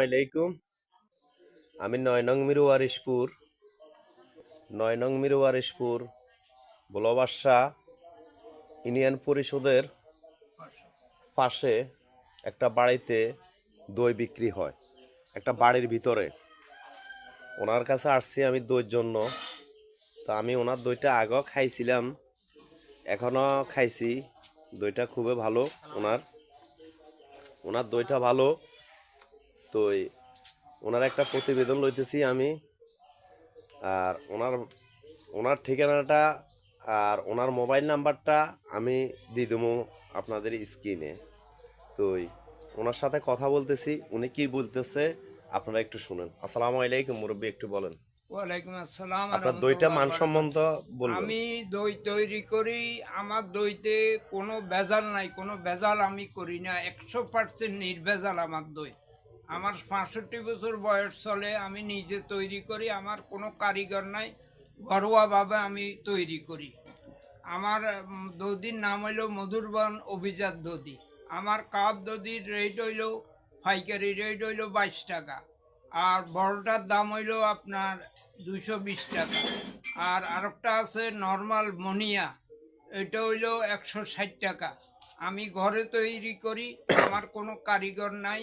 আলাইকুম। আমি ৯ নং মিরু ওয়ারিশপুর বলবাসা ইউনিয়ন পরিষদের পাশে একটা বাড়িতে দই বিক্রি হয়, একটা বাড়ির ভিতরে। ওনার কাছে আসছি আমি দইয়ের জন্য। তা আমি ওনার দইটা আগেও খাইছিলাম, এখনও খাইছি। দইটা খুবই ভালো। ওনার দইটা ভালো। তো ওনার একটা প্রতিবেদন লইতেছি আমি। আর ওনার ঠিকানাটা আর ওনার মোবাইল নাম্বারটা আমি দিয়ে দেবো আপনাদের স্ক্রিনে। তো ওনার সাথে কথা বলতেছি, উনি কি বলতেছে আপনারা একটু শুনেন। আসসালামু আলাইকুম মুরব্বী, একটু বলেন ওয়ালাইকুম আসসালাম আপনার দইটা রহমতুল্লাহ বারাকাত। মানসম্মত বলবেন। আমি দই তৈরি করি, আমার দইতে কোনো ভেজাল নাই, কোনো ভেজাল আমি করি না, 100% নির্ভেজাল আমার দই। আমার 65 বছর বয়স চলে, আমি নিজে তৈরি করি, আমার কোনো কারিগর নাই, ঘরোয়াভাবে আমি তৈরি করি। আমার দদির নাম হইল মধুরবন অভিজাত দদি। আমার কাপ দদির রেট হইল, পাইকারি রেট হইল 22 টাকা, আর বড়টার দাম হইল আপনার 220 টাকা। আর আরেকটা আছে নর্মাল মনিয়া, এটা হইল 160 টাকা। আমি ঘরে তৈরি করি, আমার কোনো কারিগর নাই,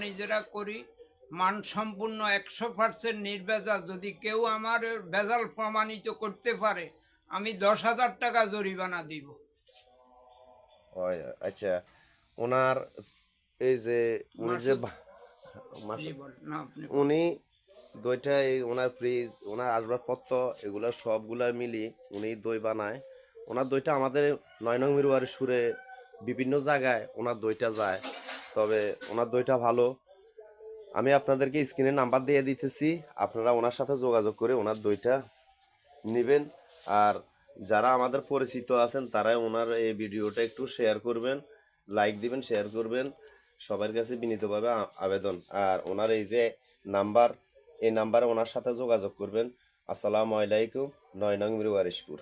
নিজেরা করি। মানসম্পূর্ণ 100% নির্ভেজাল। যদি কেউ আমার ভেজাল প্রমাণিত করতে পারে, আমি 10,000 টাকা জরিমানা দিব। ওই আচ্ছা, ওনার এই যে উনি যে মাসুদ, জি বল না আপনি বল। উনি দইটা ওনার ফ্রিজ, ওনার আসবাবপত্র, এগুলো সবগুলা মিলি উনি দই বানায়। ওনার দইটা আমাদের ৯ নং মিরু ওয়ারিশপুরে বিভিন্ন জায়গায় ওনার দইটা যায়। তবে ওনার দইটা ভালো। আমি আপনাদেরকে স্ক্রিনে নাম্বার দিয়ে দিতেছি, আপনারা ওনার সাথে যোগাযোগ করে ওনার দইটা নেবেন। আর যারা আমাদের পরিচিত আছেন তারাই ওনার এই ভিডিওটা একটু শেয়ার করবেন, লাইক দিবেন, শেয়ার করবেন। সবার কাছে বিনীতভাবে আবেদন। আর ওনার এই যে নাম্বার, এই নাম্বারে ওনার সাথে যোগাযোগ করবেন। আসসালামু আলাইকুম। ৯ নং মিরু ওয়ারিশপুর।